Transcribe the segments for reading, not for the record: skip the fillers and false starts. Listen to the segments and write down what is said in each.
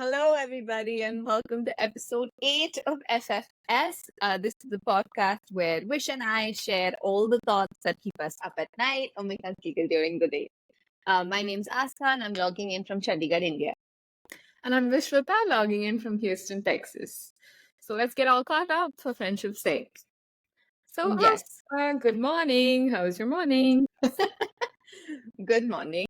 Hello, everybody, and welcome to episode 8 of FFS. This is the podcast where Wish and I share all the thoughts that keep us up at night or make us giggle during the day. My name's Aska, and I'm logging in from Chandigarh, India. And I'm Vishwata, logging in from Houston, Texas. So let's get all caught up for friendship's sake. So, Yes. good morning. How's your morning? Good morning.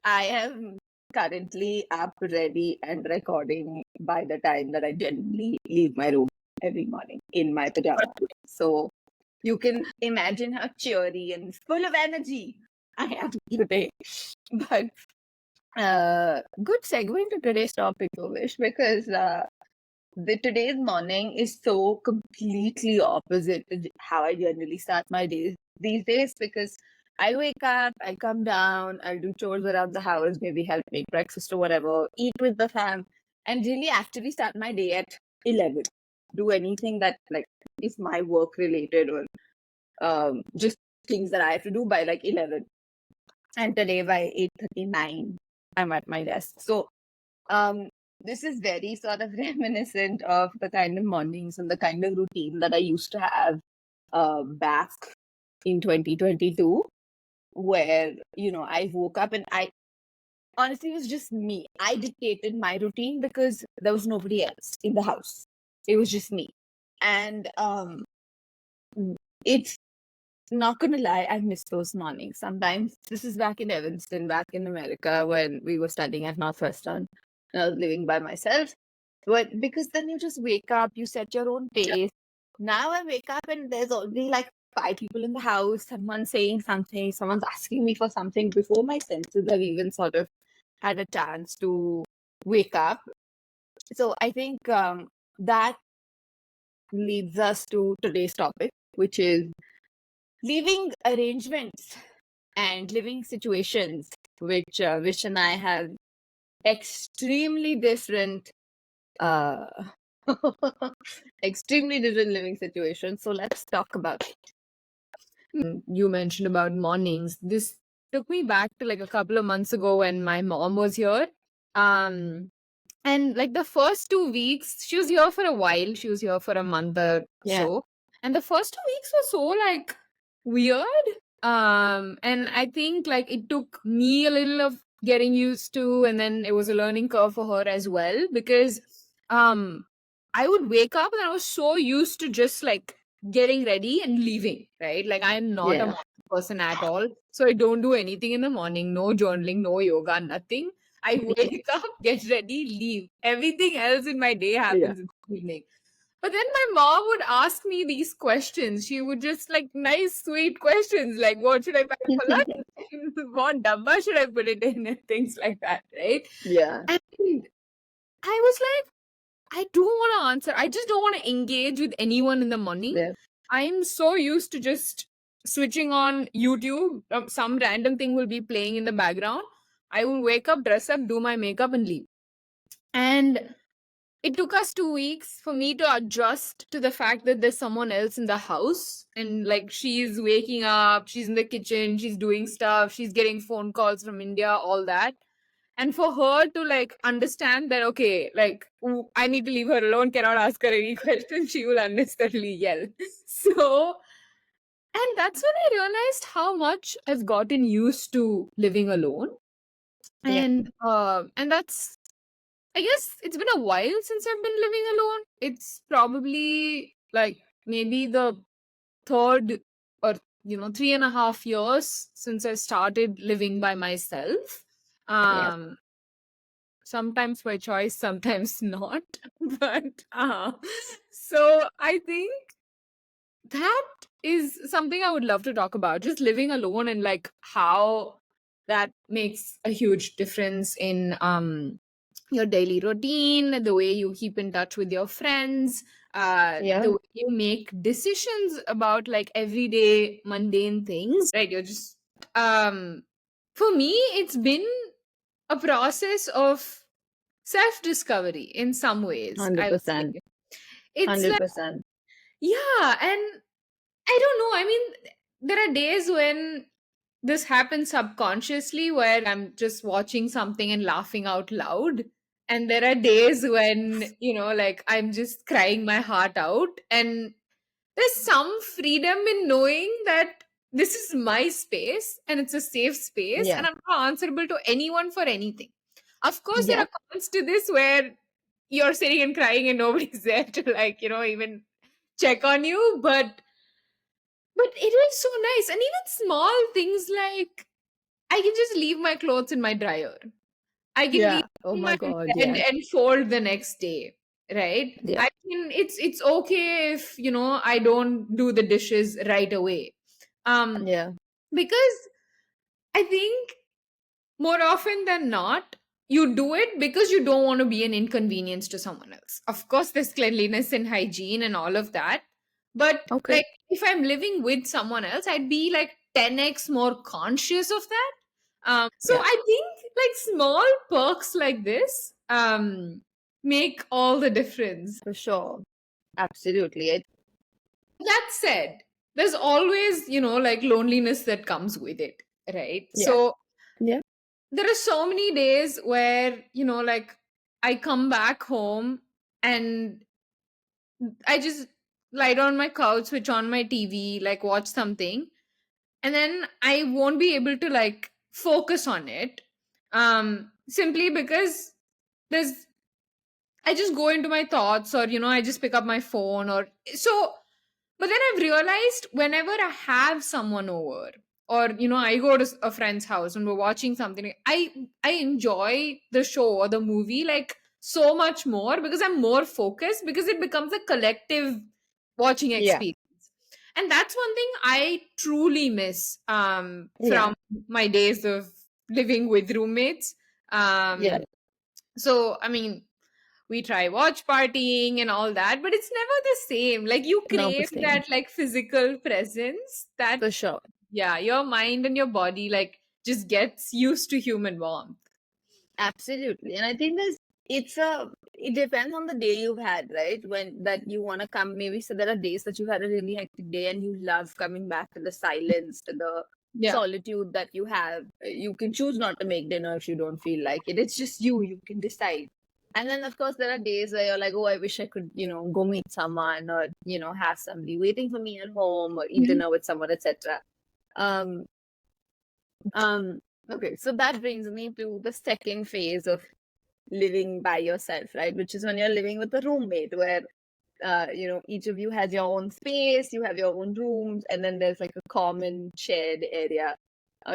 I am currently up, ready, and recording by the time that I generally leave my room every morning in my pajamas. So you can imagine how cheery and full of energy I am today. But good segue into today's topic, Vish, because today's morning is so completely opposite to how I generally start my days these days, because I wake up, I come down, I'll do chores around the house, maybe help make breakfast or whatever, eat with the fam, and really actually start my day at 11. Do anything that is my work related or just things that I have to do by 11. And today by 8:39, I'm at my desk. So this is very sort of reminiscent of the kind of mornings and the kind of routine that I used to have back in 2022, where, I woke up and I honestly, it was just me. I dictated my routine because there was nobody else in the house. It was just me. And it's not gonna lie, I miss those mornings. Sometimes this is back in Evanston, back in America, when we were studying at Northwestern. I was living by myself. But because then you just wake up, you set your own pace. Now I wake up and there's already like 5 people in the house, someone's saying something, someone's asking me for something before my senses have even sort of had a chance to wake up. So I think that leads us to today's topic, which is living arrangements and living situations, which Vish and I have extremely different uh extremely different living situations. So let's talk about it. You mentioned about mornings. This took me back to like a couple of months ago when my mom was here. And like the first 2 weeks, she was here for a while. She was here for a month or so. And the first 2 weeks were so like weird. And I think like it took me a little of getting used to, and then it was a learning curve for her as well, because I would wake up and I was so used to just like getting ready and leaving, right? Like I'm not a morning person at all. So I don't do anything in the morning, no journaling, no yoga, nothing. I wake up, get ready, leave. Everything else in my day happens in the evening. But then my mom would ask me these questions. She would just like nice, sweet questions like, what should I pack for lunch? What dabba should I put it in? And things like that, right? Yeah. And I was like, I don't want to answer. I just don't want to engage with anyone in the morning. Yeah. I'm so used to just switching on YouTube. Some random thing will be playing in the background. I will wake up, dress up, do my makeup, and leave. And it took us 2 weeks for me to adjust to the fact that there's someone else in the house, and like she's waking up, she's in the kitchen, she's doing stuff, she's getting phone calls from India, all that. And for her to like understand that, okay, like I need to leave her alone, cannot ask her any questions, she will unnecessarily yell. So, and that's when I realized how much I've gotten used to living alone. And that's, I guess it's been a while since I've been living alone. It's probably like maybe the third or 3.5 years since I started living by myself. Sometimes by choice, sometimes not. But so I think that is something I would love to talk about. Just living alone and like how that makes a huge difference in your daily routine, the way you keep in touch with your friends, the way you make decisions about like everyday mundane things, right? You're just for me, it's been a process of self-discovery in some ways. 100%. It's like, 100%. yeah, and I don't know. I mean, there are days when this happens subconsciously where I'm just watching something and laughing out loud. And there are days when, like I'm just crying my heart out. And there's some freedom in knowing that this is my space and it's a safe space Yeah. and I'm not answerable to anyone for anything. Of course, there Yeah. are cons to this where you're sitting and crying and nobody's there to, like, even check on you. But it is so nice. And even small things like I can just leave my clothes in my dryer. I can leave Yeah. Oh in my my God. bed Yes. and fold the next day, right? Yeah. I can it's okay if, I don't do the dishes right away. Um Yeah. because I think more often than not, you do it because you don't want to be an inconvenience to someone else. Of course, there's cleanliness and hygiene and all of that. But Okay. like if I'm living with someone else, I'd be like 10x more conscious of that. So Yeah. I think like small perks like this make all the difference. For sure. Absolutely. That said, there's always, like loneliness that comes with it, right? Yeah. So Yeah. there are so many days where, like I come back home and I just lie down on my couch, switch on my TV, like watch something, and then I won't be able to like focus on it. Simply because there's I just go into my thoughts, or I just pick up my phone, or so. But then I've realized whenever I have someone over, or I go to a friend's house and we're watching something, I enjoy the show or the movie like so much more because I'm more focused, because it becomes a collective watching Yeah. experience. And that's one thing I truly miss Yeah. from my days of living with roommates. Yeah. So I mean, we try watch partying and all that, but it's never the same. Like you Not the crave same. that like physical presence that, For sure. yeah, your mind and your body like just gets used to human warmth. Absolutely. And I think it depends on the day you've had, right? When that you want to come, maybe so there are days that you've had a really hectic day and you love coming back to the silence, to the Yeah. solitude that you have. You can choose not to make dinner if you don't feel like it. It's just you can decide. And then of course there are days where you're like, oh, I wish I could, go meet someone, or, have somebody waiting for me at home, or eat Mhm. dinner with someone, etc. Um, okay, so that brings me to the second phase of living by yourself, right? Which is when you're living with a roommate, where each of you has your own space, you have your own rooms, and then there's like a common shared area.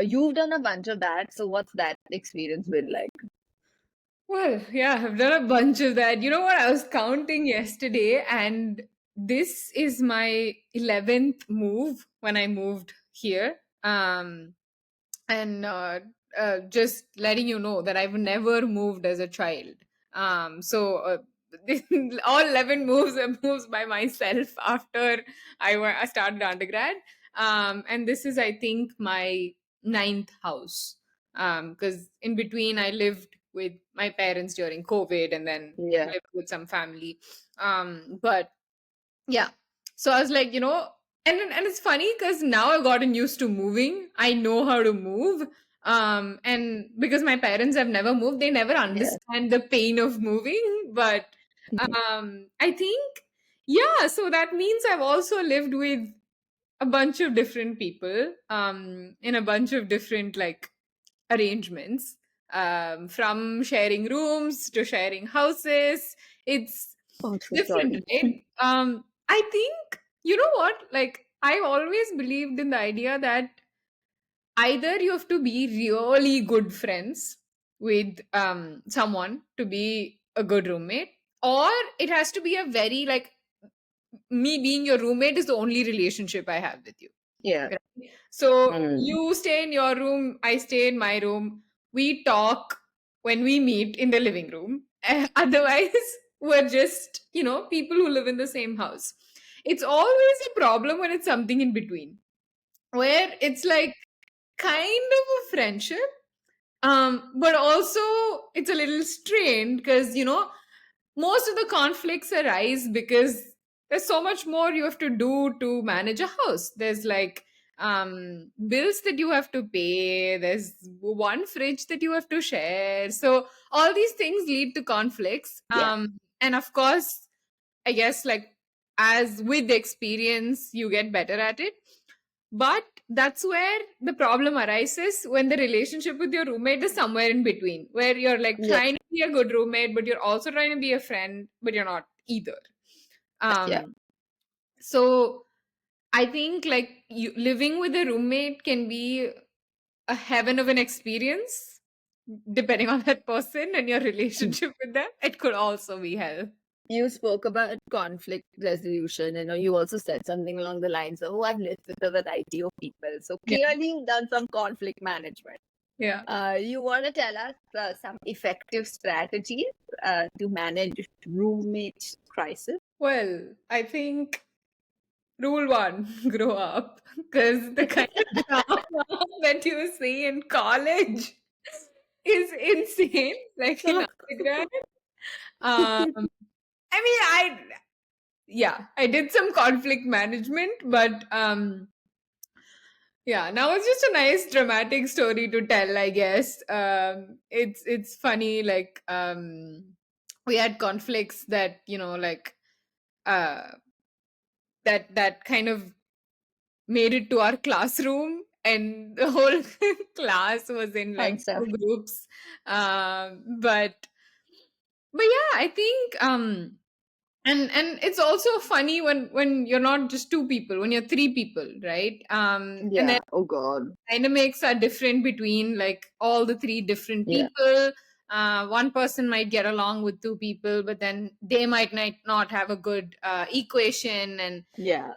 You've done a bunch of that, so what's that experience been like? Well, yeah, I've done a bunch of that. You know what? I was counting yesterday, and this is my 11th move when I moved here. And just letting you know that I've never moved as a child. So all 11 moves are moves by myself after I started undergrad. And this is, I think, my ninth house. Because in between, I lived with my parents during COVID and then Yeah. lived with some family. But yeah. So I was like, and it's funny because now I've gotten used to moving. I know how to move. And because my parents have never moved, they never Yeah. understand the pain of moving. But I think, yeah, so that means I've also lived with a bunch of different people, in a bunch of different like arrangements, from sharing rooms to sharing houses. It's Oh, so different, sorry. right? I think, you know what, like I've always believed in the idea that either you have to be really good friends with someone to be a good roommate, or it has to be a very like, me being your roommate is the only relationship I have with you. Yeah. Right? So Mm. you stay in your room, I stay in my room. We talk when we meet in the living room. Otherwise, we're just, people who live in the same house. It's always a problem when it's something in between, where it's like kind of a friendship, but also it's a little strained because, most of the conflicts arise because there's so much more you have to do to manage a house. There's like bills that you have to pay, there's one fridge that you have to share. So all these things lead to conflicts. Yeah. And of course, I guess like as with experience, you get better at it. But that's where the problem arises when the relationship with your roommate is somewhere in between, where you're like Yeah. trying to be a good roommate, but you're also trying to be a friend, but you're not either. Yeah. So I think like you living with a roommate can be a heaven of an experience depending on that person and your relationship with them. It could also be hell. You spoke about conflict resolution. You also said something along the lines of, oh, I've lived with a variety of people. So Yeah. clearly you've done some conflict management. Yeah. You want to tell us some effective strategies to manage roommate crisis? Well, I think rule one, grow up. Because the kind of drama that you see in college is insane. Like in undergrad. I mean, I did some conflict management, but yeah, now it's just a nice dramatic story to tell, I guess. It's funny, like we had conflicts that, like uh that kind of made it to our classroom, and the whole class was in Fun like stuff. two groups. But yeah, I think and it's also funny when you're not just two people, when you're three people, right? And then Yeah. Oh, God. dynamics are different between like all the three different Yeah. people. One person might get along with two people, but then they might not have a good equation. And Yeah.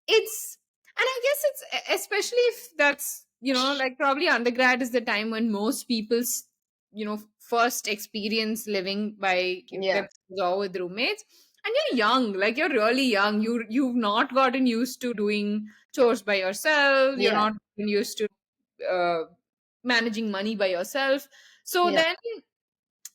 it's and I guess it's especially if that's, like probably undergrad is the time when most people's, first experience living by Yeah. themselves or with roommates. And you're young, like you're really young, you've not gotten used to doing chores by yourself, you're Yeah. not gotten used to uh, managing money by yourself. So Yeah. then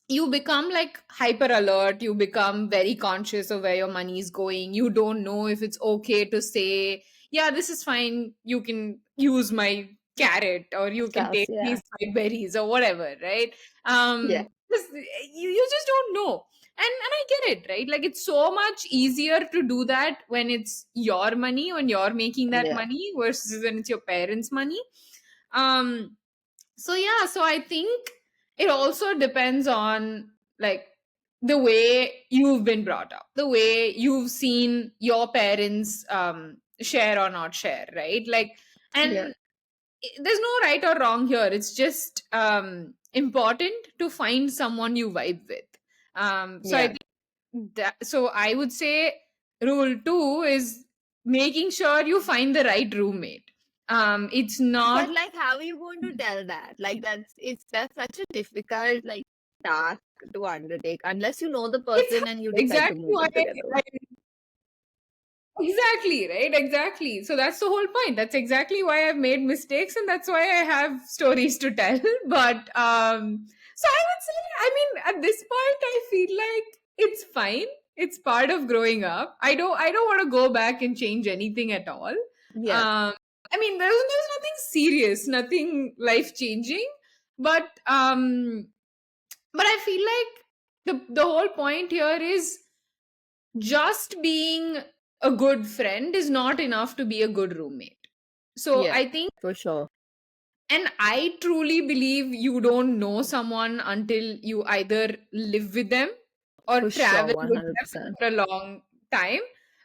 you become like hyper alert, you become very conscious of where your money is going. You don't know if it's okay to say, yeah, this is fine, you can use my carrot, or you can Stuff. take Yeah. these 5 berries or whatever, right? Yeah. 'Cause you just don't know. And I get it, right? Like it's so much easier to do that when it's your money, when you're making that Yeah. money, versus when it's your parents' money. um so yeah, so I think it also depends on like the way you've been brought up, the way you've seen your parents share or not share, right? Like, Yeah. and there's no right or wrong here, it's just important to find someone you vibe with. So I Yeah. think so I would say rule 2 is making sure you find the right roommate. It's But not like, how are you going to tell that? Like, that's such a difficult like task to undertake unless you know the It's person and you decide to exactly move why in together. exactly, right? Exactly. So that's the whole point. That's exactly why I've made mistakes, and that's why I have stories to tell. But so I would say, I mean, at this point, I feel like it's fine. It's part of growing up. I don't want to go back and change anything at all. Yeah. I mean, there's nothing serious, nothing life changing, but I feel like the whole point here is just being a good friend is not enough to be a good roommate. So Yeah. I think, For sure. and I truly believe you don't know someone until you either live with them or For sure. travel with them 100%. for a long time,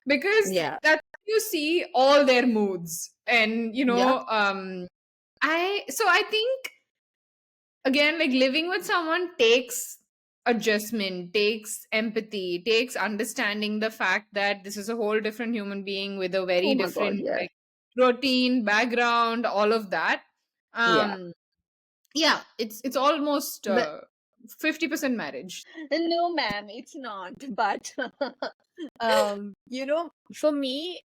because Yeah. that's how you see all their moods. And Yeah. I think, again, like living with someone takes adjustment, takes empathy, takes understanding the fact that this is a whole different human being with a very Oh my God. different Yeah. like routine, background, all of that. Yeah. Yeah, it's almost But 50% marriage. no, ma'am, it's not. But for me,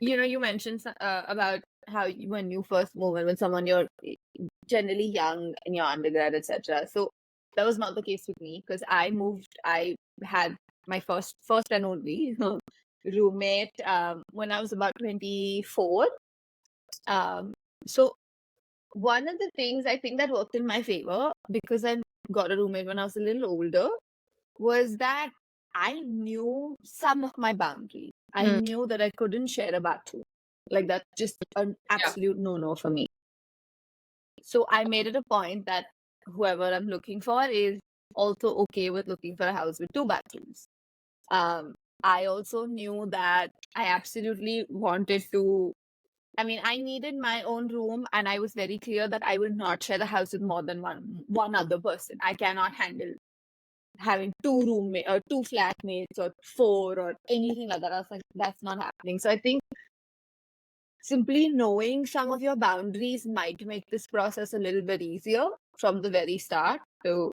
you mentioned about how when you first move in with someone, you're generally young in your undergrad, etc. So that was not the case with me because I had my first and only roommate when I was about 24. So one of the things I think that worked in my favor, because I got a roommate when I was a little older, was that I knew some of my boundaries. I Mm. knew that I couldn't share a bathroom. Like that's just an Yeah. absolute no-no for me. So I made it a point that whoever I'm looking for is also okay with looking for a house with 2 bathrooms. Um, I also knew that I absolutely wanted to. I mean, I needed my own room, and I was very clear that I would not share the house with more than one other person. I cannot handle having 2 roommates or 2 flatmates or 4 or anything like that. I was like, that's not happening. So I think simply knowing some of your boundaries might make this process a little bit easier from the very start. So,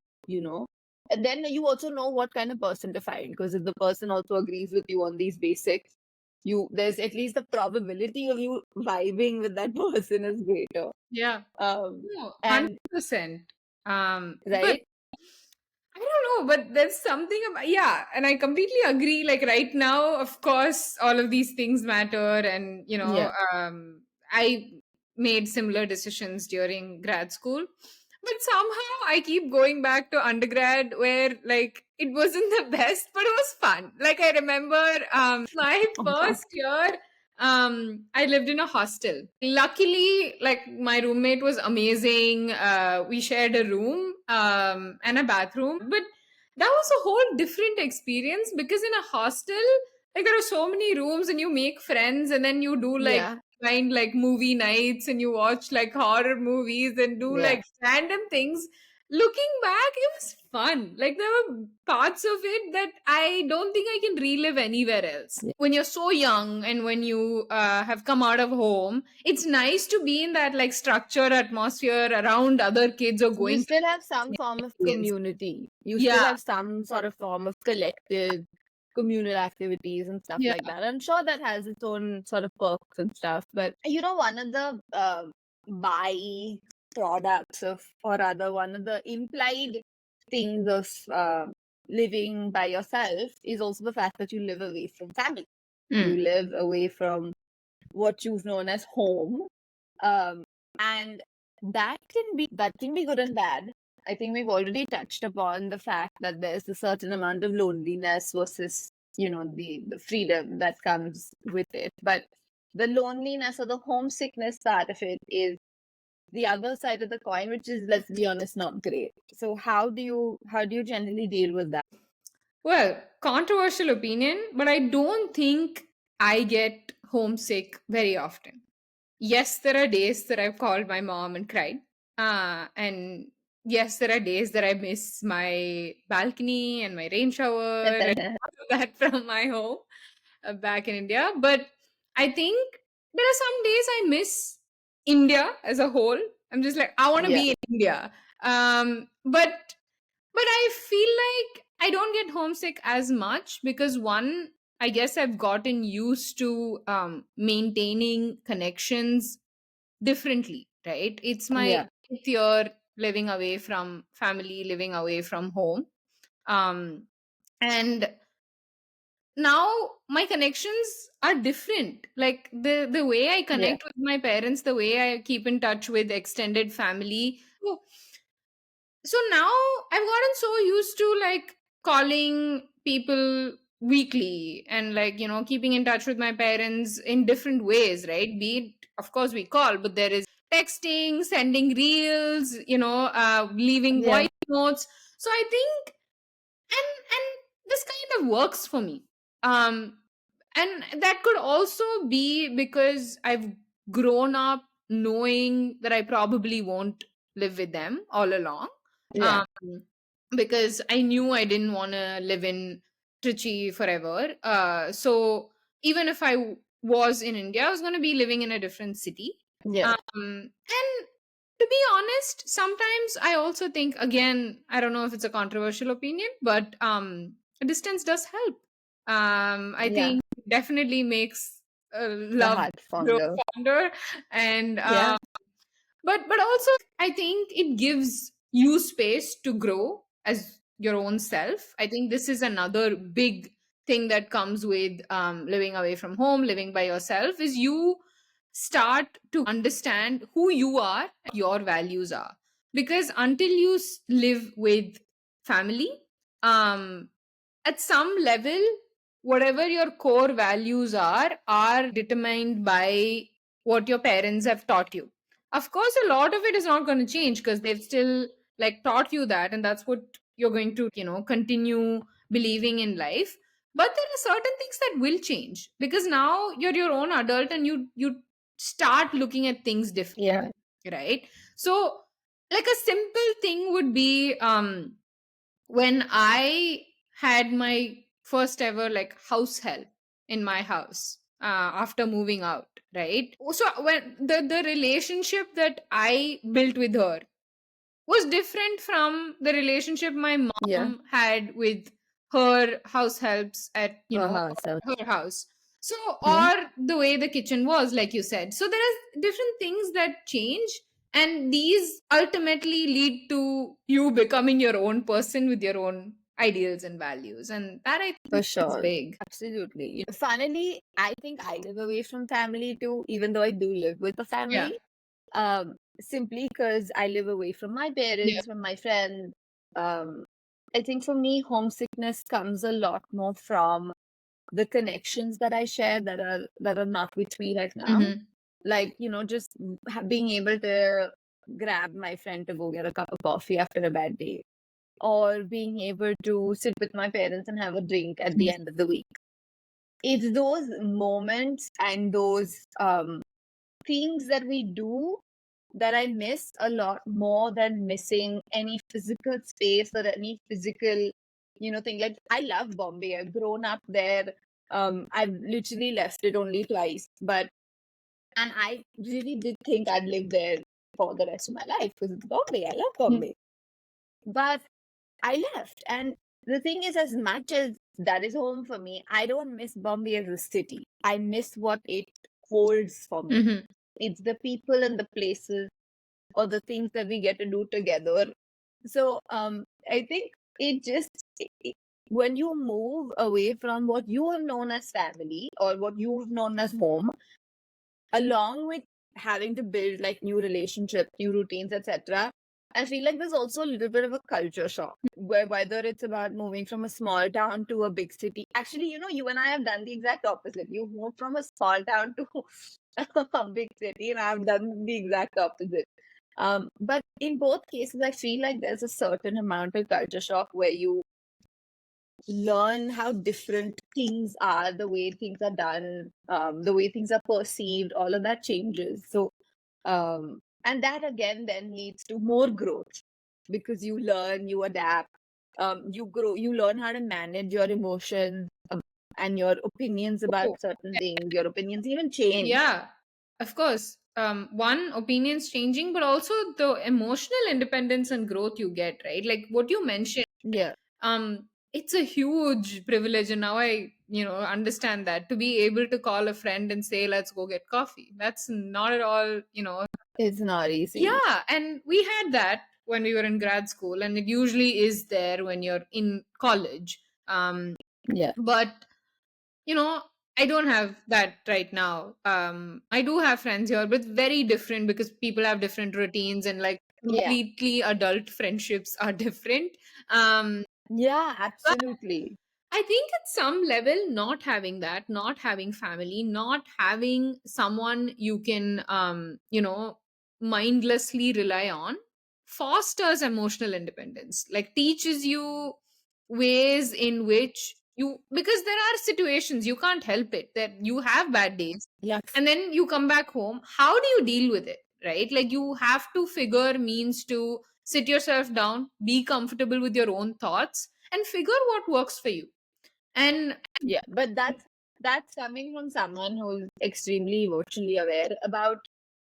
and then you also know what kind of person to find, because if the person also agrees with you on these basics, there's at least the probability of you vibing with that person is greater. Yeah. No, And 100%. But right? I don't know, but there's something about, yeah, and I completely agree. Like right now, of course, all of these things matter, and Yeah. I made similar decisions during grad school, but somehow I keep going back to undergrad where like it wasn't the best, but it was fun. Like I remember my Oh God. first year, I lived in a hostel. Luckily, like my roommate was amazing. We shared a room and a bathroom, but that was a whole different experience because in a hostel, like there are so many rooms and you make friends and then you do like Yeah. find like movie nights and you watch like horror movies and do Yeah. like random things. Looking back, it was fun. Like there were parts of it that I don't think I can relive anywhere else. Yeah. When you're so young and when you have come out of home, it's nice to be in that like structured atmosphere around other kids or You going to still have some form of experience. community. You still Yeah, have some sort of form of collective communal activities and stuff yeah, like that. I'm sure that has its own sort of perks and stuff. But one of the by products of, or rather, one of the implied things of living by yourself is also the fact that you live away from family. You Mm. live away from what you've known as home. And that can be good and bad. I think we've already touched upon the fact that there's a certain amount of loneliness versus the freedom that comes with it. But the loneliness or the homesickness part of it is the other side of the coin, which is, let's be honest, not great. So how do you generally deal with that? Well, controversial opinion, but I don't think I get homesick very often. Yes, there are days that I've called my mom and cried. And yes, there are days that I miss my balcony and my rain shower and all of that from my home back in India. But I think there are some days I miss India as a whole. I'm just like, I want to Yeah. be in India. But I feel like I don't get homesick as much because one, I guess I've gotten used to maintaining connections differently, right? It's my Yeah. 8th year living away from family, living away from home. And now my connections are different. Like the way I Yeah. connect with my parents, the way I keep in touch with extended family. So now I've gotten so used to like calling people weekly and like keeping in touch with my parents in different ways, right? Be it, of course, we call, but there is texting, sending reels, leaving Yeah. voice notes. So I think, and this kind of works for me. um and that could also be because I've grown up knowing that I probably won't live with them all along. Yeah. um because I knew I didn't want to live in Trichy forever. So even if was in India, I was going to be living in a different city. Yeah. And to be honest, sometimes I also think, again, I don't know if it's a controversial opinion, but distance does help. I Yeah. think it definitely makes The love heart grow fonder. fonder. And Yeah. but also I think it gives you space to grow as your own self. I think this is another big thing that comes with living away from home, living by yourself, is you start to understand who you are, your values are. Because until you live with family, um at some level, whatever your core values are determined by what your parents have taught you. Of course, a lot of it is not going to change because they've still like taught you that, and that's what you're going to, continue believing in life. But there are certain things that will change because now you're your own adult and you start looking at things differently, Yeah. right? So like a simple thing would be when I had my first ever like house help in my house after moving out, right? So when the relationship that I built with her was different from the relationship my Yeah. mom had with her house helps at So her house. So yeah. or the way the kitchen was, like you said. So there are different things that change, and these ultimately lead to you becoming your own person with your own ideals and values, and that I For think is sure. big. Absolutely. Funnily, I think I live away from family too, even though I do live with a Yeah. family. Simply because I live away from my Yeah. parents, from my friends. Um, I think for me, homesickness comes a lot more from the connections that I share that are not with me right now. Mm-hmm. Like, just being able to grab my friend to go get a cup of coffee after a bad day, or being able to sit with my parents and have a drink at the end of the week. It's those moments and those things that we do that I miss a lot more than missing any physical space or any physical, thing. Like, I love Bombay. I've grown up there. I've literally left it only twice, and I really did think I'd live there for the rest of my life because it's Bombay. I love Bombay. But I left. And the thing is, as much as that is home for me, I don't miss Bombay as a city. I miss what it holds for me. Mm-hmm. It's the people and the places or the things that we get to do together. So I think it just when you move away from what you have known as family or what you have known as home, along with having to build like new relationships, new routines, etc. I feel like there's also a little bit of a culture shock where whether it's about moving from a small town to a big city. Actually, you and I have done the exact opposite. You moved from a small town to a big city, and I've done the exact opposite. But in both cases, I feel like there's a certain amount of culture shock where you learn how different things are, the way things are done, the way things are perceived, all of that changes. So, and that again then leads to more growth because you learn, you adapt, you grow, you learn how to manage your emotions and your opinions about Oh, certain things. Your opinions even change. yeah, of course. One, opinions changing, but also the emotional independence and growth you get, right? Like what you mentioned, Yeah, it's a huge privilege, and now I, understand that to be able to call a friend and say, "Let's go get coffee." That's not at all, it's not easy. Yeah, and we had that when we were in grad school, and it usually is there when you're in college. Yeah, But you know I don't have that right now. I do have friends here, but very different because people have different routines, and like yeah, completely adult friendships are different. um yeah, but absolutely. I think at some level, not having that, not having family, not having someone you can mindlessly rely on, fosters emotional independence, like teaches you ways in which you, because there are situations you can't help it that you have bad days, Yeah, and then you come back home. How do you deal with it, right? Like you have to figure means to sit yourself down, be comfortable with your own thoughts, and figure what works for you. And yeah, but that's coming from someone who's extremely emotionally aware about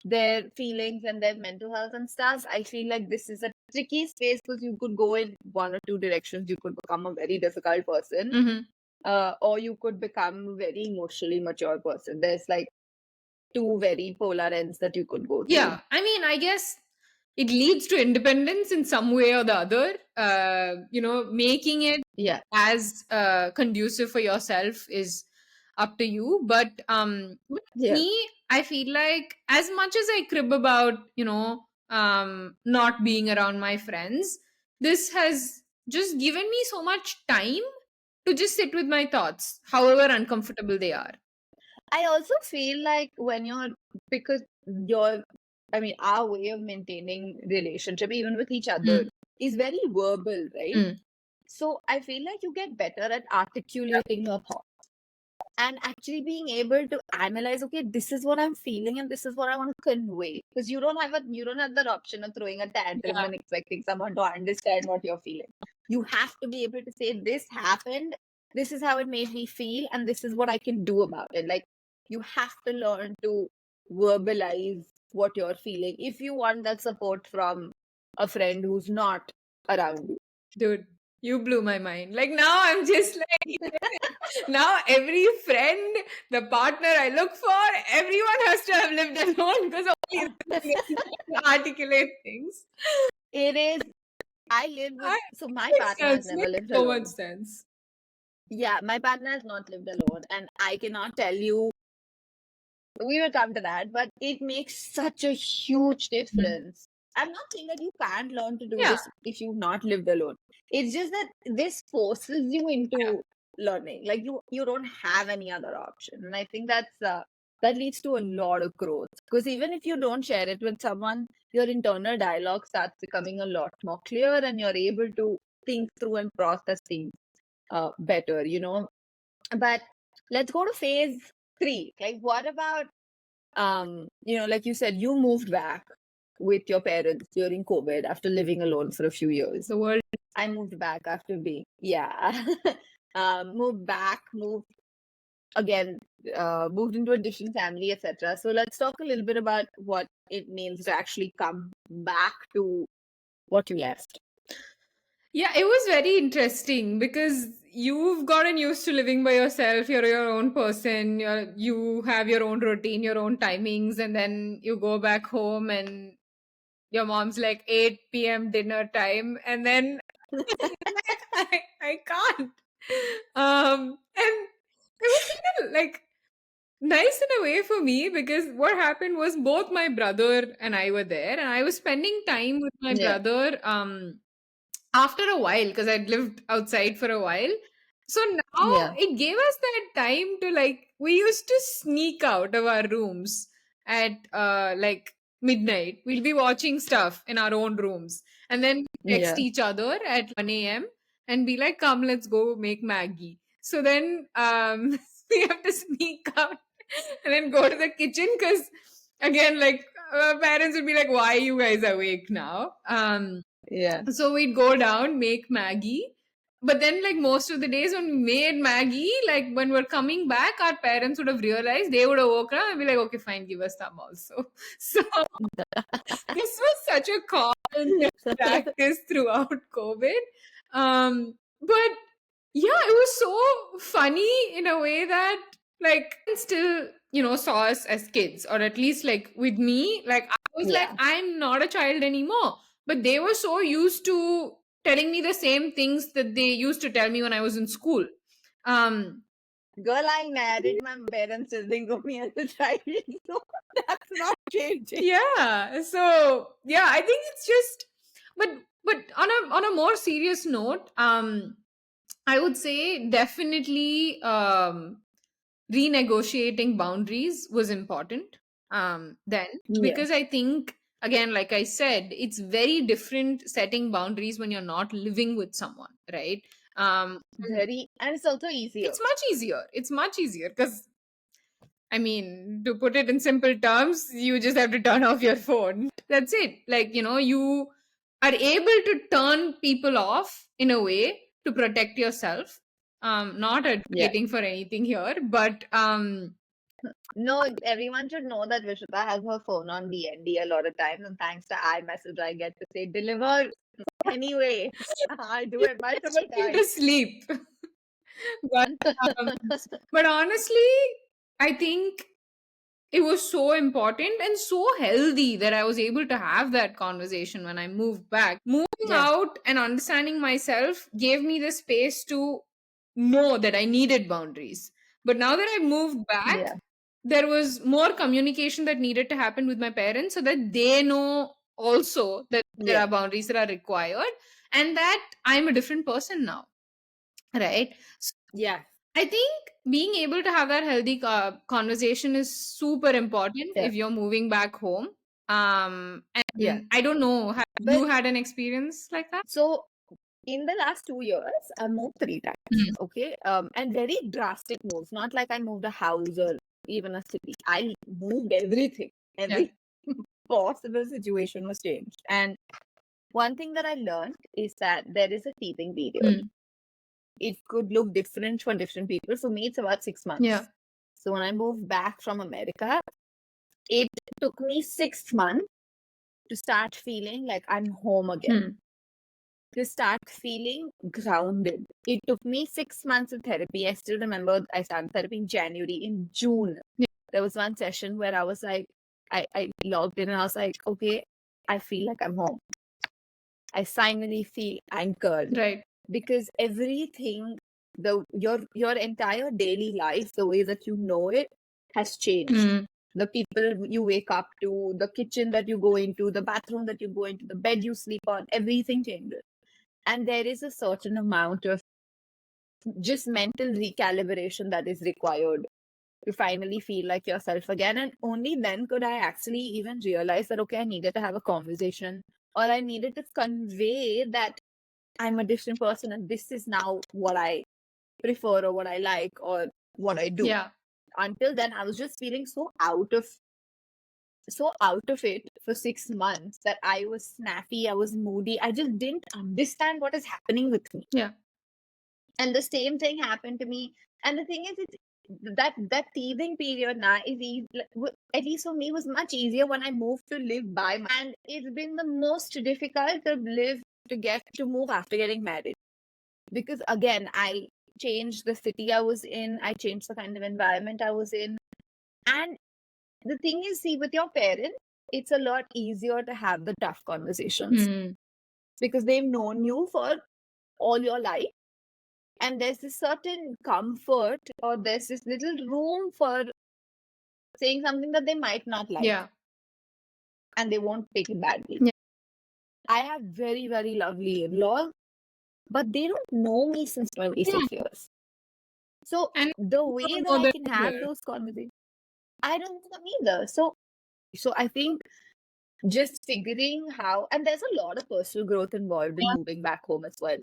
their feelings and their mental health and stuff. I feel like this is a tricky space because you could go in one or two directions. You could become a very difficult person, Mhm. or you could become a very emotionally mature person. There's like two very polar ends that you could go through. Yeah, I mean, I guess it leads to independence in some way or the other. Making it Yeah, as conducive for yourself is up to you. But Yeah. me, I feel like as much as I crib about, not being around my friends, this has just given me so much time to just sit with my thoughts, however uncomfortable they are. I also feel like when you're, because you're, I mean, our way of maintaining relationship, even with each other, Mm, is very verbal, right? mm. So I feel like you get better at articulating your thoughts and actually being able to analyze, okay, this is what I'm feeling and this is what I want to convey. Because you don't have that option of throwing a tantrum Yeah, and expecting someone to understand what you're feeling. You have to be able to say, this happened, this is how it made me feel, and this is what I can do about it. Like, you have to learn to verbalize what you're feeling if you want that support from a friend who's not around you. dude, you blew my mind. Like now I'm just like, now every friend, the partner I look for, everyone has to have lived alone because only then they can articulate things. It is. I live with, I, so my makes partner has sense. never Makes lived so much alone. sense. Yeah, my partner has not lived alone, and I cannot tell you, we will come to that, but it makes such a huge Mm. difference. I'm not saying that you can't learn to do Yeah, this if you've not lived alone. It's just that this forces you into learning. Like, you don't have any other option. And I think that leads to a lot of growth. Because even if you don't share it with someone, your internal dialogue starts becoming a lot more clear, and you're able to think through and process things better, But let's go to phase 3. Like, what about, like you said, you moved back with your parents during COVID after living alone for a few years. the world. I moved back after being, yeah, moved back, moved again, moved into a different family, etc. So let's talk a little bit about what it means to actually come back to what you left. Yeah, it was very interesting because you've gotten used to living by yourself. You're your own person. You have your own routine, your own timings, and then you go back home and your mom's like 8 p.m. dinner time, and then like, I can't. And it was kind of like nice in a way for me because what happened was both my brother and I were there, and I was spending time with my Yeah, brother. After a while, because I'd lived outside for a while. So now yeah, it gave us that time to like, we used to sneak out of our rooms at like midnight. We'll be watching stuff in our own rooms and then we text yeah, each other at 1 a.m. and be like, come, let's go make Maggie. So then we have to sneak out and then go to the kitchen because again, like parents would be like, why are you guys awake now? yeah, So we'd go down, make Maggie. But then, like most of the days when we made Maggie, like when we're coming back, our parents would have realized, they would have woken up and be like, okay, fine, give us some also. So this was such a common practice throughout COVID. But yeah, it was so funny in a way that like still, saw us as kids, or at least like with me, like I was like, yeah. I'm not a child anymore. But they were so used to telling me the same things that they used to tell me when I was in school. Um, Girl, I married, my parents still think of me as a child, so that's not changing. yeah. So yeah, I think it's just, but on a more serious note, I would say definitely renegotiating boundaries was important then, Yeah, because I think again, like I said, it's very different setting boundaries when you're not living with someone, right? And very, and it's also easier. it's much easier because I mean, to put it in simple terms, you just have to turn off your phone. That's it. Like, you are able to turn people off in a way to protect yourself. Not Yeah. advocating for anything here, but No, everyone should know that Vishita has her phone on DND a lot of times, and thanks to iMessage, I get to say deliver anyway. I do it just multiple trying to times. sleep. but um, but honestly, I think it was so important and so healthy that I was able to have that conversation when I moved back. Moving Yeah, out and understanding myself gave me the space to know that I needed boundaries. But now that I moved back, Yeah. there was more communication that needed to happen with my parents so that they know also that there Yeah. are boundaries that are required and that I'm a different person now. Right. So Yeah. I think being able to have that healthy conversation is super important Yeah. if you're moving back home. Yeah. And I don't know, have But you had an experience like that? so in the last 2 years, I moved 3 times. Mm. Okay. And very drastic moves. Not like I moved a house or even a city. I moved everything. Yeah. Every possible situation was changed. And one thing that I learned is that there is a teething period. Mm. It could look different for different people. For me, it's about 6 months. Yeah. So when I moved back from America, it took me 6 months to start feeling like I'm home again, Mm. to start feeling grounded. It took me 6 months of therapy. I still remember I started therapy in January. In June, Yeah. there was one session where I was like, I logged in and I was like, okay, I feel like I'm home. I finally feel anchored Right. because everything, your entire daily life, the way that you know it, has changed. Mm. The people you wake up to, the kitchen that you go into, the bathroom that you go into, the bed you sleep on, everything changes. And there is a certain amount of just mental recalibration that is required to finally feel like yourself again. And only then could I actually even realize that, okay, I needed to have a conversation or I needed to convey that I'm a different person and this is now what I prefer or what I like or what I do. Yeah. Until then, I was just feeling so out of it for 6 months that I was snappy, I was moody. I just didn't understand what is happening with me. Yeah. And the same thing happened to me. And the thing is, it's that teething period now is easy, at least for me, was much easier when I moved to live by my, and it's been the most difficult to live to move after getting married. Because again, I changed the city I was in, I changed the kind of environment I was in. And the thing is, see, with your parents, it's a lot easier to have the tough conversations Mm. because they've known you for all your life. And there's this certain comfort or there's this little room for saying something that they might not like Yeah. and they won't take it badly. Yeah. I have very, very lovely in-laws, but they don't know me since 26 years. So And the you way don't that know I them can have either. those conversations, I don't know them either. So I think just figuring how, and there's a lot of personal growth involved in Yeah. moving back home as well.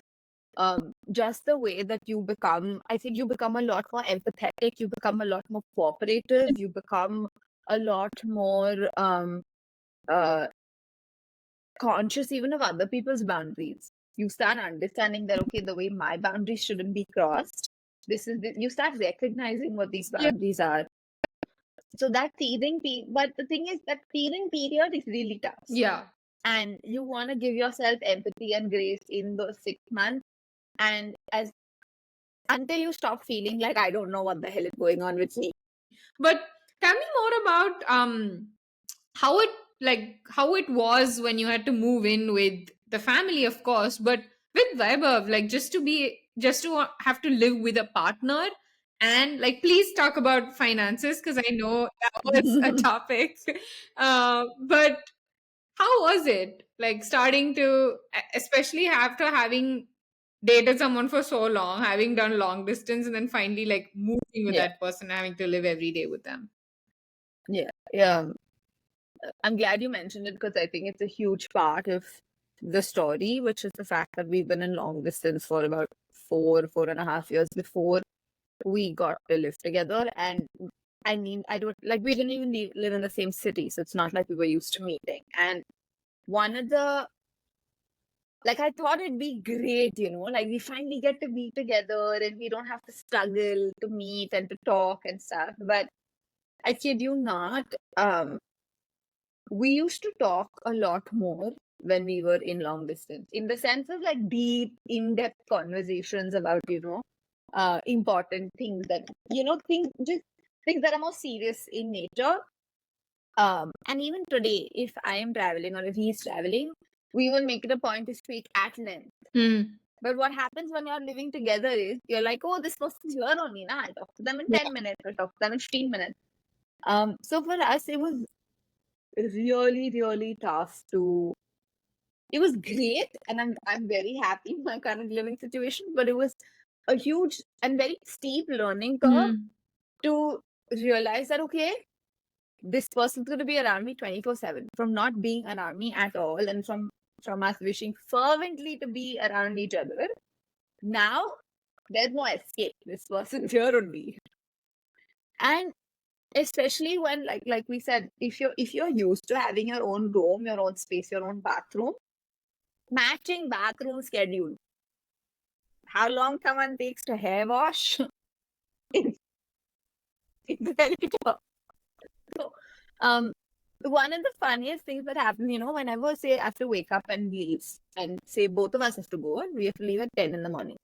Just the way that you become, I think you become a lot more empathetic, you become a lot more cooperative, you become a lot more uh, conscious even of other people's boundaries. You start understanding that, okay, the way my boundaries shouldn't be crossed. You start recognizing what these Yeah. boundaries are. So that but the thing is that teething period is really tough. Yeah. And you want to give yourself empathy and grace in those 6 months. And until you stop feeling like I don't know what the hell is going on with me. But tell me more about how it was when you had to move in with the family, of course, but with Vaibhav, like just to have to live with a partner. And like, please talk about finances because I know that was a topic. But how was it like starting to, especially after having dated someone for so long, having done long distance, and then finally like moving with Yeah, that person, having to live every day with them? yeah, yeah. I'm glad you mentioned it because I think it's a huge part of the story, which is the fact that we've been in long distance for about 4.5 years before we got to live together. And I mean, I don't like we didn't even live in the same city, so it's not like we were used to meeting. And one of the like I thought it'd be great, like we finally get to be together and we don't have to struggle to meet and to talk and stuff. But I kid you not, we used to talk a lot more when we were in long distance, in the sense of like deep, in-depth conversations about, important things that, things that are more serious in nature. And even today, if I am traveling or if he's traveling, we will make it a point to speak at length. Mm. But what happens when you're living together is you're like, oh, this person's here only. Nah, I'll talk to them in Yeah. 10 minutes. I'll talk to them in 15 minutes. So for us, it was really, really tough to. It was great, and I'm very happy in my current living situation. But it was a huge and very steep learning curve to realize that okay, this person's going to be around me 24/7 from not being around me at all, and from us wishing fervently to be around each other. Now there's no escape. This person's here only, and especially when like we said, if you're used to having your own room, your own space, your own bathroom, matching bathroom schedule, how long someone takes to hair wash, it's very tough. So one of the funniest things that happens, whenever say I have to wake up and leave, and say both of us have to go and we have to leave at 10 in the morning,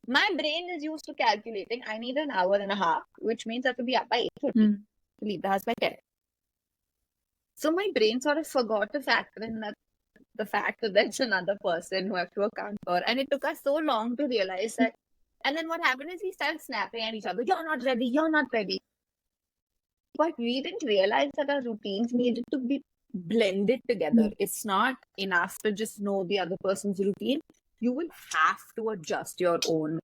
my brain is used to calculating I need an hour and a half, which means I have to be up by 8:30 to leave the house by 10. So my brain sort of forgot to factor in that the fact that there's another person who I have to account for. And it took us so long to realize that. And then what happened is we started snapping at each other. You're not ready. You're not ready. But we didn't realize that our routines needed to be blended together. It's not enough to just know the other person's routine. You will have to adjust your own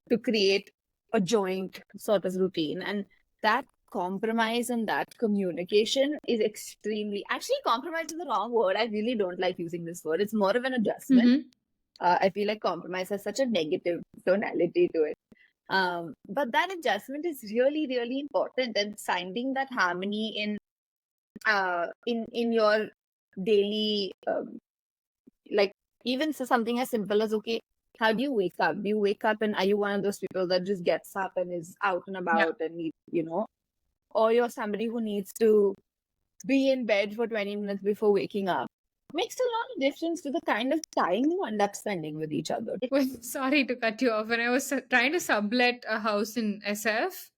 to create a joint sort of routine. And that compromise and that communication is extremely, actually, compromise is the wrong word. I really don't like using this word. It's more of an adjustment. I feel like compromise has such a negative tonality to it. But that adjustment is really, really important, and finding that harmony in your daily, like even so something as simple as okay, how do you wake up? Do you wake up and are you one of those people that just gets up and is out and about and or you're somebody who needs to be in bed for 20 minutes before waking up? Makes a lot of difference to the kind of time you end up spending with each other. Well, sorry to cut you off. When I was trying to sublet a house in SF,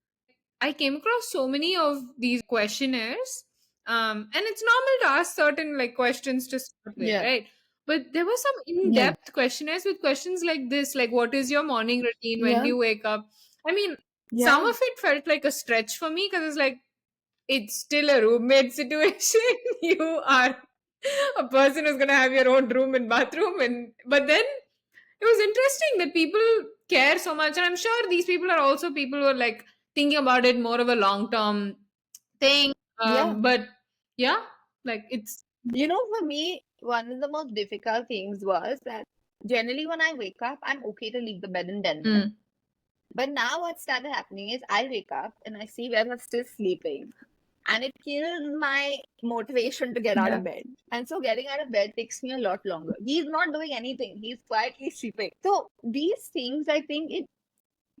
I came across so many of these questionnaires. And it's normal to ask certain like questions to start with, Yeah. right? But there were some in-depth questionnaires with questions like this, like what is your morning routine? When do you wake up? I mean, some of it felt like a stretch for me because it's like it's still a roommate situation. You are a person who's gonna have your own room and bathroom, but then it was interesting that people care so much, and I'm sure these people are also people who are like thinking about it more of a long-term thing. But yeah, like it's for me, one of the most difficult things was that generally when I wake up, I'm okay to leave the bed in 10 minutes. But now what started happening is I wake up and I see where I'm still sleeping. And it kills my motivation to get out of bed. And so getting out of bed takes me a lot longer. He's not doing anything. He's quietly sleeping. So these things, I think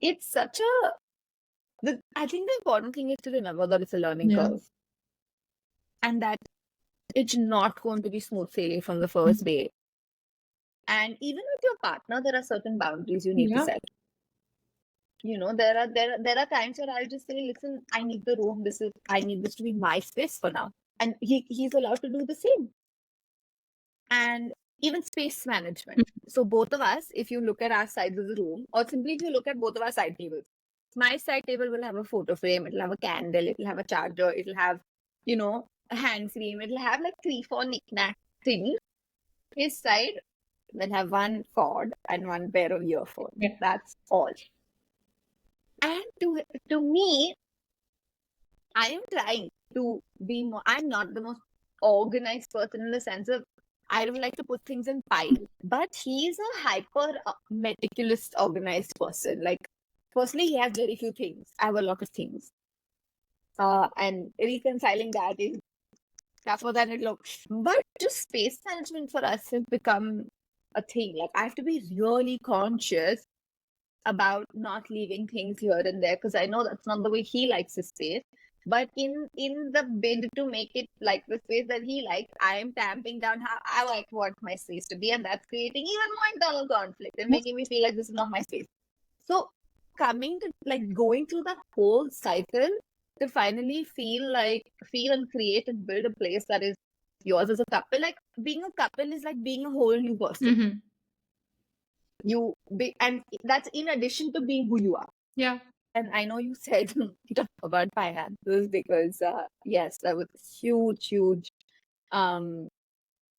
it's such I think the important thing is to remember that it's a learning curve. And that it's not going to be smooth sailing from the first day. And even with your partner, there are certain boundaries you need to set. There are times where I'll just say, listen, I need the room. I need this to be my space for now. And he's allowed to do the same. And even space management. So both of us, if you look at our sides of the room, or simply if you look at both of our side tables, my side table will have a photo frame, it'll have a candle, it'll have a charger, it'll have, a hand cream, it'll have like 3-4 knick-knack things. His side will have one cord and one pair of earphones. That's all. And to me, I am trying to be more. I'm not the most organized person in the sense of I don't like to put things in piles. But he's a hyper meticulous, organized person. Like, firstly, he has very few things. I have a lot of things. And reconciling that is tougher than it looks. But just space management for us has become a thing. Like, I have to be really conscious about not leaving things here and there because I know that's not the way he likes his space. But in the bid to make it like the space that he likes, I am tamping down how I want my space to be, and that's creating even more internal conflict and making me feel like this is not my space. So coming to going through that whole cycle to finally feel and create and build a place that is yours as a couple. Like being a couple is like being a whole new person. And that's in addition to being who you are. Yeah. And I know you said about finances because yes, that was huge. Um,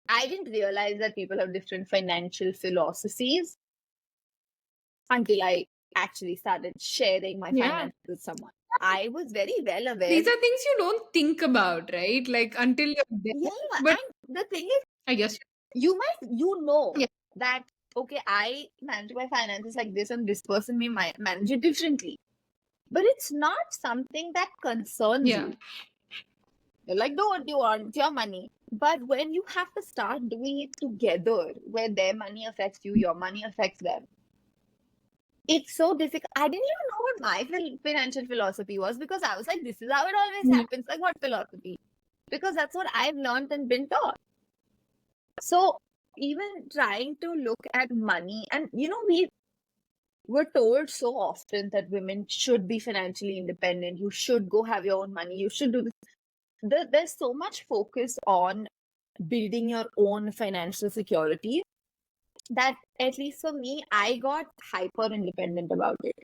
I didn't realize that people have different financial philosophies until I actually started sharing my Yeah. finances with someone. I was very well aware. These are things you don't think about, right? Like until you're there. Yeah, But and the thing is, I guess you know Yeah. that okay, I manage my finances like this, and this person may manage it differently. But it's not something that concerns Yeah. you. You're like, do what you want, it's your money. But when you have to start doing it together, where their money affects you, your money affects them, it's so difficult. I didn't even know what my financial philosophy was because I was like, this is how it always Yeah. happens. Like, what philosophy? Because that's what I've learned and been taught. So, even trying to look at money, and we were told so often that women should be financially independent. You should go have your own money. You should do this. There's so much focus on building your own financial security that, at least for me, I got hyper independent about it.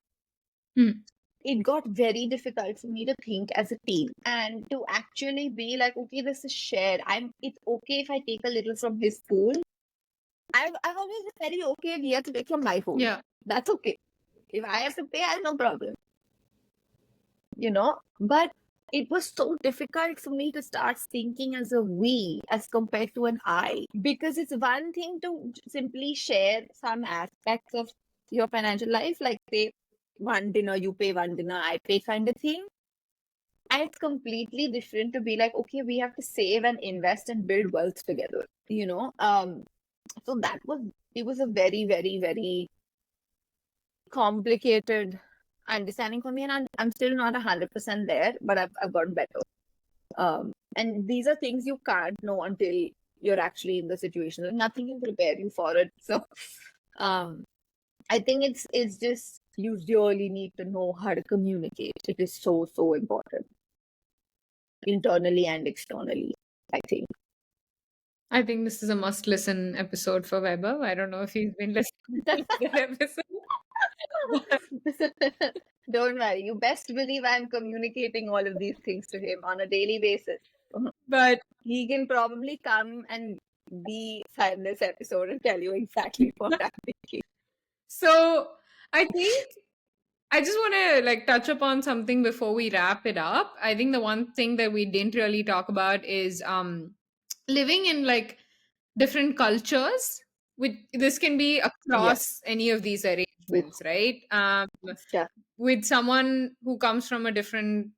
It got very difficult for me to think as a teen and to actually be like, okay, this is shared. It's okay if I take a little from his pool. I've always been very okay if he has to take from my pool. Yeah. That's okay. If I have to pay, I have no problem. But it was so difficult for me to start thinking as a we as compared to an I. Because it's one thing to simply share some aspects of your financial life, like pay one dinner, you pay one dinner, I pay kind of thing. And it's completely different to be like, okay, we have to save and invest and build wealth together. So it was a very, very, very complicated understanding for me, and I'm still not 100% there, but I've gotten better. And these are things you can't know until you're actually in the situation. Like, nothing can prepare you for it. So, I think it's just you really need to know how to communicate. It is so important, internally and externally, I think. I think this is a must listen episode for Weber. I don't know if he's been listening to that episode. Don't worry. You best believe I'm communicating all of these things to him on a daily basis. But He can probably come and be in this episode and tell you exactly what I'm thinking. so I think I just want to like touch upon something before we wrap it up. I think the one thing that we didn't really talk about is living in like different cultures. With this can be across any of these arrangements, right? Yeah. With someone who comes from a different,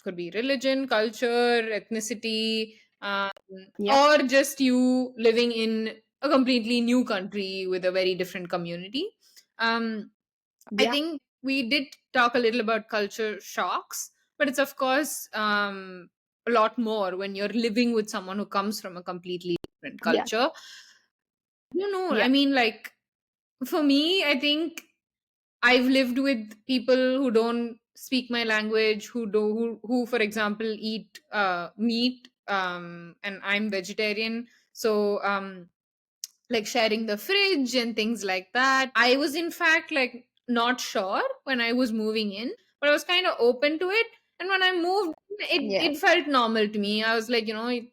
could be religion, culture, ethnicity, Yeah. or just you living in a completely new country with a very different community. I Yeah. think we did talk a little about culture shocks, but it's of course a lot more when you're living with someone who comes from a completely different Yeah. culture. No, I Yeah. mean, like, for me, I think I've lived with people who don't speak my language, who for example eat meat, and I'm vegetarian, so like sharing the fridge and things like that. I was in fact like not sure when I was moving in, but I was kind of open to it. And when I moved, Yeah. it felt normal to me. I was like,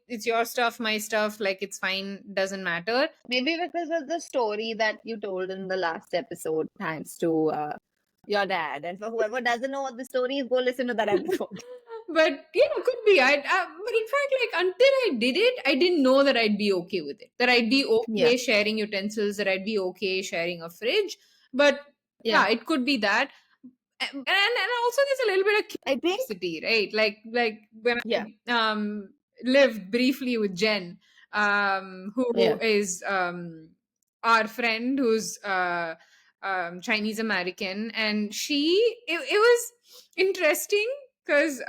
it's your stuff, my stuff, like it's fine, doesn't matter. Maybe because of the story that you told in the last episode, thanks to your dad. And for whoever doesn't know what the story is, go listen to that episode. But could be. But in fact, like until I did it, I didn't know that I'd be okay with it. That I'd be okay Yeah. sharing utensils. That I'd be okay sharing a fridge. But Yeah. it could be that. And also there's a little bit of I think. curiosity, right? Like when Yeah. I lived briefly with Jen, who Yeah. is our friend who's Chinese American, and it was interesting because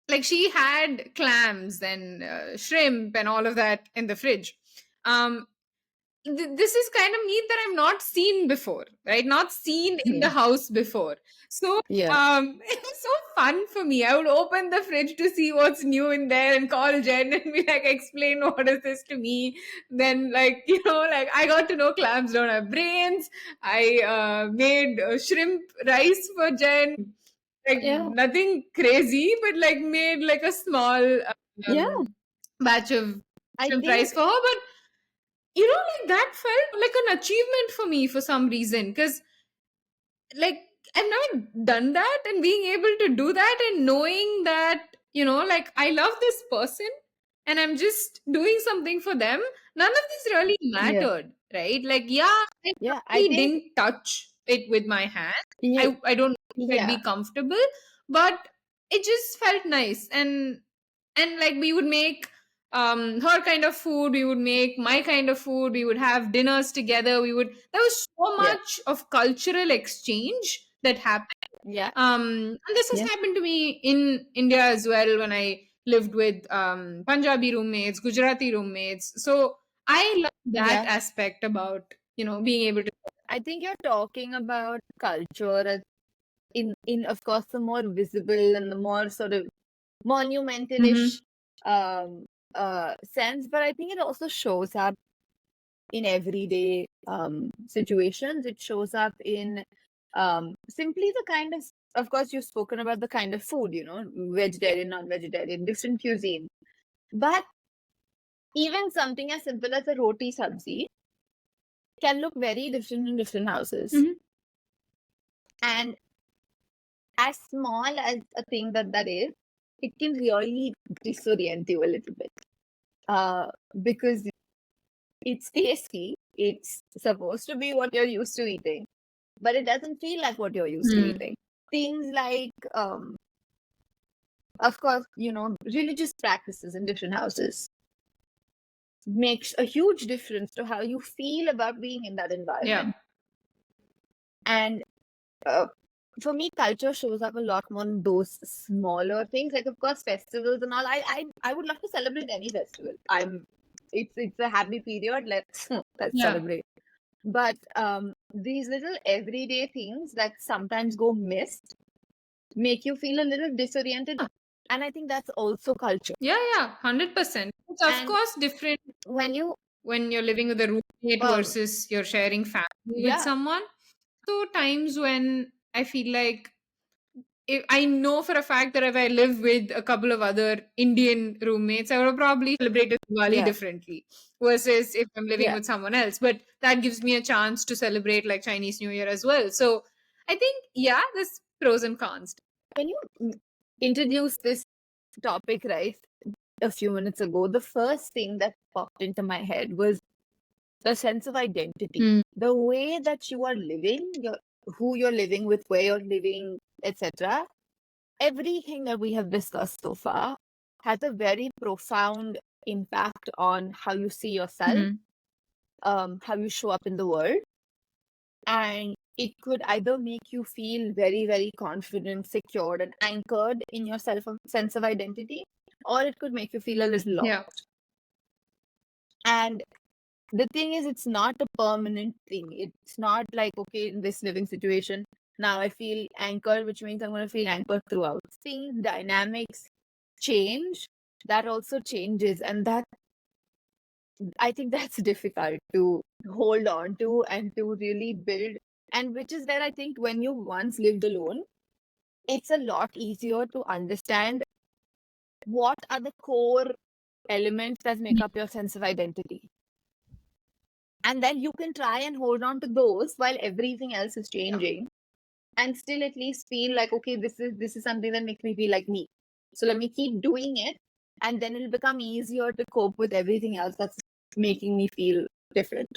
like she had clams and shrimp and all of that in the fridge. um this is kind of meat that I've not seen before, right? Not seen in the Yeah. house before. So Yeah. it was so fun for me. I would open the fridge to see what's new in there and call Jen and be like, explain what is this to me. Then, like, like I got to know clams don't have brains. I made shrimp rice for Jen. Like Yeah. nothing crazy, but like made like a small Yeah. batch of I shrimp think, rice for her. But like that felt like an achievement for me for some reason, because like I've never done that, and being able to do that and knowing that, like I love this person and I'm just doing something for them, none of this really yeah. mattered, right? Like, yeah, I Yeah. I probably think, didn't touch it with my hand. yeah. I don't know if I'd Yeah. be comfortable, but it just felt nice. And like we would make her kind of food, we would make my kind of food, we would have dinners together, there was so Yeah. much of cultural exchange that happened. Yeah. And this has Yeah. happened to me in India as well, when I lived with Punjabi roommates, Gujarati roommates. So I love that Yeah. aspect about being able to. I think you're talking about culture as in of course the more visible and the more sort of Mhm. monumentalish sense, but I think it also shows up in everyday situations. It shows up in simply the kind of course, you've spoken about the kind of food, vegetarian, non-vegetarian, different cuisine. But even something as simple as a roti sabzi can look very different in different houses. Mhm. And as small as a thing that is, it can really disorient you a little bit. Because it's tasty, it's supposed to be what you're used to eating, but it doesn't feel like what you're used to Mm. eating. Things like, of course, religious practices in different houses makes a huge difference to how you feel about being in that Yeah. environment. And for me, culture shows up a lot more in those smaller things. Like, of course, festivals and all. I would love to celebrate any festival. It's a happy period. Let's Yeah. celebrate. But these little everyday things that sometimes go missed make you feel a little disoriented, and I think that's also culture. Yeah, 100%. It's of And course different when you, when you're living with a roommate well, versus you're sharing family with yeah, someone. So times when I feel like, I know for a fact that if I live with a couple of other Indian roommates, I would have probably celebrated Diwali yeah, differently versus if I'm living yeah. with someone else. But that gives me a chance to celebrate like Chinese New Year as well. So I think, yeah, there's pros and cons. When you introduced this topic, right, a few minutes ago, the first thing that popped into my head was the sense of identity. Mm. The way that you are living, who you're living with, where you're living, etc. Everything that we have discussed so far has a very profound impact on how you see yourself, how you show up in the world. And it could either make you feel very, very confident, secured, and anchored in your sense of identity, or it could make you feel a little lost. Yeah. And the thing is, it's not a permanent thing. It's not like, okay, in this living situation, now I feel anchored, which means I'm going to feel anchored throughout. Things, dynamics change. That also changes. And I think that's difficult to hold on to and to really build. And which is where I think when you once lived alone, it's a lot easier to understand what are the core elements that make up your sense of identity. And then you can try and hold on to those while everything else is changing, and still at least feel like, okay, this is something that makes me feel like me. So let me keep doing it, and then it'll become easier to cope with everything else that's making me feel different.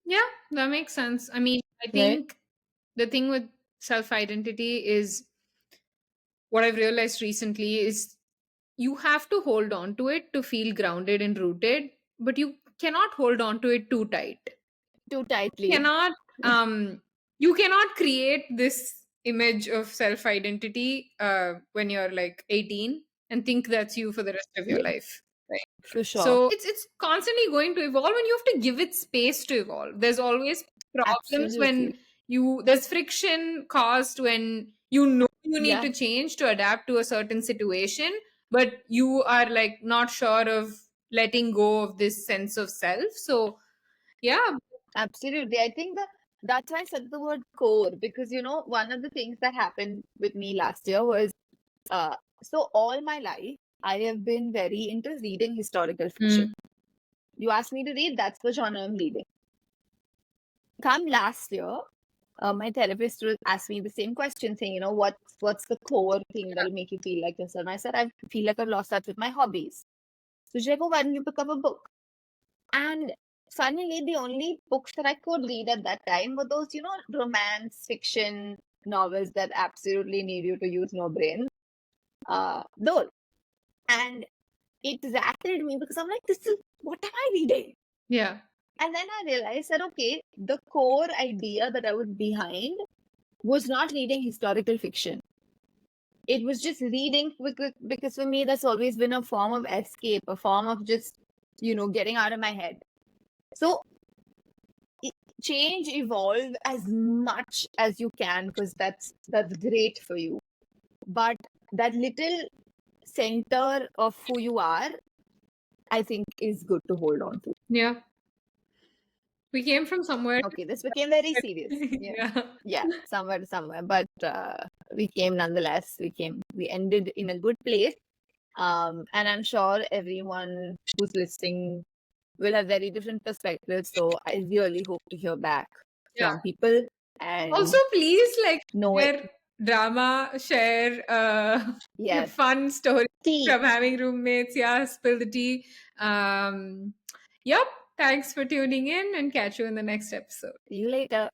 Yeah, that makes sense. I mean, I Right? think the thing with self identity is, what I've realized recently is, you have to hold on to it to feel grounded and rooted, but you cannot hold on to it too tight. Too tightly. Cannot you cannot create this image of self identity when you're like 18 and think that's you for the rest of your Yeah, life, right? for sure. So it's constantly going to evolve, and you have to give it space to evolve. There's always problems Absolutely. when there's friction caused when you know you need to change to adapt to a certain situation, but you are like not sure of letting go of this sense of self. So yeah. Absolutely. I think that's why I said the word core, because one of the things that happened with me last year was so all my life I have been very into reading historical fiction. You ask me to read, that's the genre I'm reading. Come last year, my therapist would ask me the same question, saying, what's the core thing that'll make you feel like this? And I said, I feel like I've lost touch with my hobbies. So she's like, oh, why don't you pick up a book? And funnily, the only books that I could read at that time were those, romance fiction novels that absolutely need you to use no brain. Those. And it rattled me because I'm like, what am I reading? Yeah. And then I realized that, okay, the core idea that I was behind was not reading historical fiction. It was just reading because for me, that's always been a form of escape, a form of just, getting out of my head. So change, evolve as much as you can, because that's great for you. But that little center of who you are, I think, is good to hold on to. Yeah. We came from somewhere. Okay, this became very serious. Yeah, somewhere to somewhere. But we came nonetheless. We ended in a good place. And I'm sure everyone who's listening will have very different perspectives. So I really hope to hear back from people. And Also, please know share drama, share your yes, fun stories tea. from having roommates. Yeah, spill the tea. Yep. Thanks for tuning in, and catch you in the next episode. See you later.